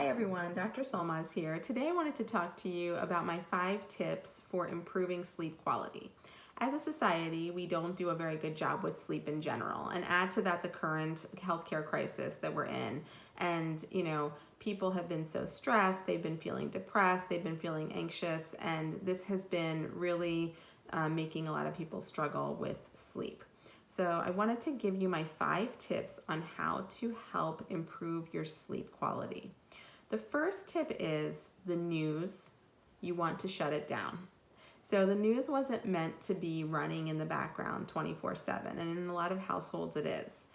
Hi everyone, Dr. Solmaz here. Today I wanted to talk to you about my 5 tips for improving sleep quality. As a society, we don't do a very good job with sleep in general, and add to that the current healthcare crisis that we're in. And, people have been so stressed, they've been feeling depressed, they've been feeling anxious, and this has been really making a lot of people struggle with sleep. So I wanted to give you my 5 tips on how to help improve your sleep quality. The first tip is the news, you want to shut it down. So the news wasn't meant to be running in the background 24/7, and in a lot of households it is.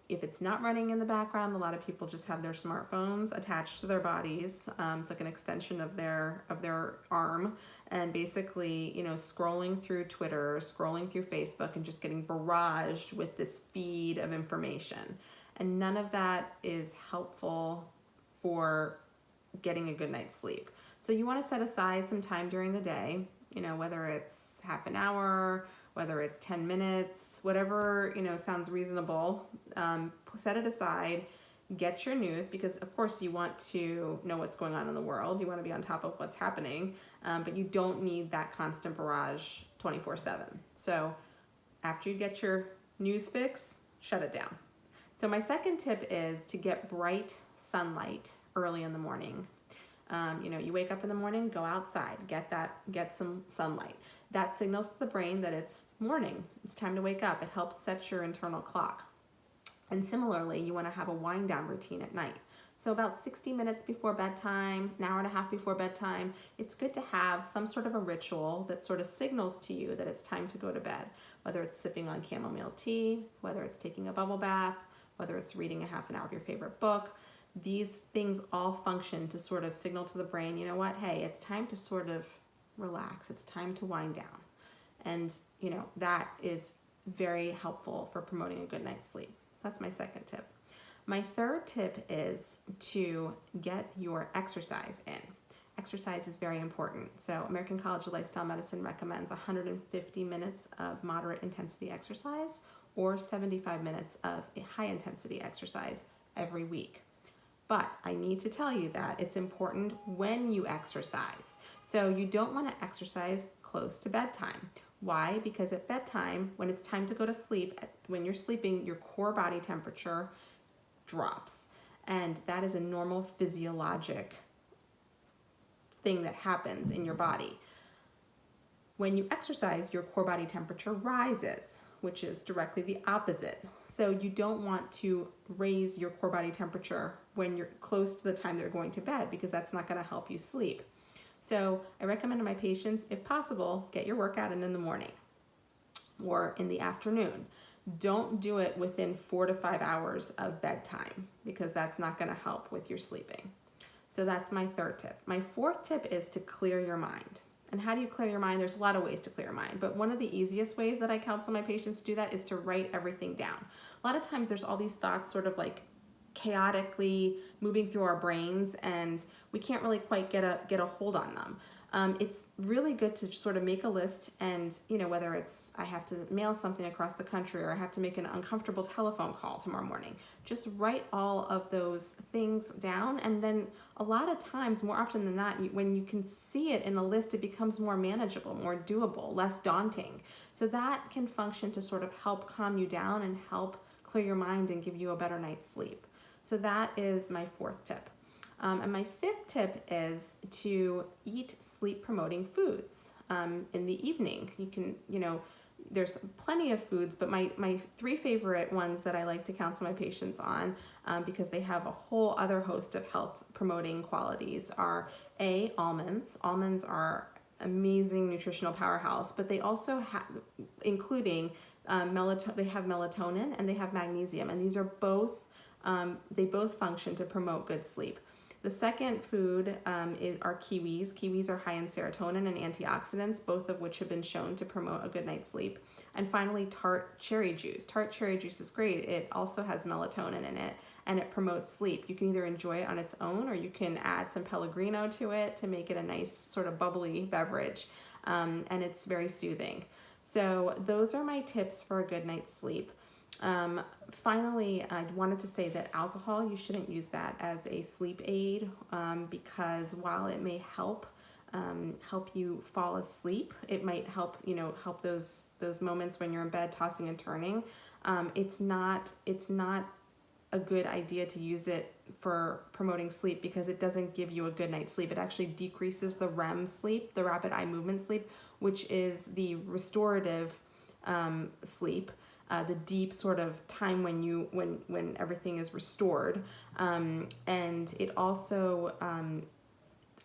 If it's not running in the background, a lot of people just have their smartphones attached to their bodies. It's like an extension of their arm, and basically, scrolling through Twitter, scrolling through Facebook, and just getting barraged with this feed of information. And none of that is helpful for getting a good night's sleep. So you want to set aside some time during the day, whether it's half an hour, whether it's 10 minutes, whatever, sounds reasonable. Set it aside, get your news, because of course you want to know what's going on in the world. You want to be on top of what's happening, but you don't need that constant barrage 24/7. So after you get your news fix, shut it down. So my second tip is to get bright sunlight early in the morning. You wake up in the morning, go outside, get some sunlight. That signals to the brain that it's morning, it's time to wake up. It helps set your internal clock. And similarly, you want to have a wind down routine at night. So about 60 minutes before bedtime, an hour and a half before bedtime, it's good to have some sort of a ritual that sort of signals to you that it's time to go to bed, whether it's sipping on chamomile tea, whether it's taking a bubble bath, whether it's reading a half an hour of your favorite book. These things all function to sort of signal to the brain, hey, it's time to sort of relax. It's time to wind down. And, that is very helpful for promoting a good night's sleep. So that's my second tip. My third tip is to get your exercise in. Exercise is very important. So American College of Lifestyle Medicine recommends 150 minutes of moderate intensity exercise or 75 minutes of a high intensity exercise every week. But I need to tell you that it's important when you exercise. So you don't want to exercise close to bedtime. Why? Because at bedtime, when it's time to go to sleep, when you're sleeping, your core body temperature drops. And that is a normal physiologic thing that happens in your body. When you exercise, your core body temperature rises, which is directly the opposite. So you don't want to raise your core body temperature when you're close to the time they're going to bed, because that's not going to help you sleep. So I recommend to my patients, if possible, get your workout in the morning or in the afternoon. Don't do it within 4 to 5 hours of bedtime, because that's not going to help with your sleeping. So that's my third tip. My fourth tip is to clear your mind. And how do you clear your mind? There's a lot of ways to clear your mind, but one of the easiest ways that I counsel my patients to do that is to write everything down. A lot of times there's all these thoughts sort of like chaotically moving through our brains, and we can't really quite get a hold on them. It's really good to sort of make a list, and whether it's I have to mail something across the country, or I have to make an uncomfortable telephone call tomorrow morning, just write all of those things down. And then a lot of times, more often than not, when you can see it in a list, it becomes more manageable, more doable, less daunting. So that can function to sort of help calm you down and help clear your mind and give you a better night's sleep. So that is my fourth tip. And my fifth tip is to eat sleep-promoting foods in the evening. You can, there's plenty of foods, but my 3 favorite ones that I like to counsel my patients on, because they have a whole other host of health-promoting qualities, are almonds. Almonds are amazing nutritional powerhouse, but they also have, including they have melatonin and they have magnesium, and these are both they both function to promote good sleep. The second food are kiwis. Kiwis are high in serotonin and antioxidants, both of which have been shown to promote a good night's sleep. And finally, tart cherry juice. Tart cherry juice is great. It also has melatonin in it, and it promotes sleep. You can either enjoy it on its own, or you can add some Pellegrino to it to make it a nice sort of bubbly beverage, and it's very soothing. So those are my tips for a good night's sleep. Finally, I wanted to say that alcohol, you shouldn't use that as a sleep aid, because while it may help you fall asleep, it might help, help those moments when you're in bed tossing and turning. It's not a good idea to use it for promoting sleep because it doesn't give you a good night's sleep. It actually decreases the REM sleep, the rapid eye movement sleep, which is the restorative sleep, the deep sort of time when everything is restored, and it also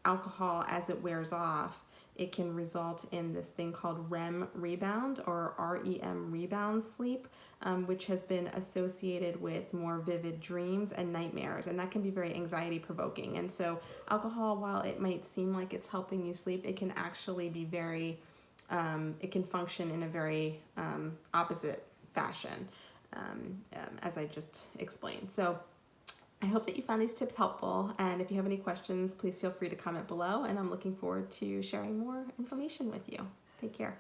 alcohol, as it wears off, it can result in this thing called REM rebound, or REM rebound sleep, which has been associated with more vivid dreams and nightmares, and that can be very anxiety provoking. And so alcohol, while it might seem like it's helping you sleep, it can actually be it can function in a very opposite fashion, as I just explained. So I hope that you found these tips helpful, and if you have any questions, please feel free to comment below, and I'm looking forward to sharing more information with you. Take care.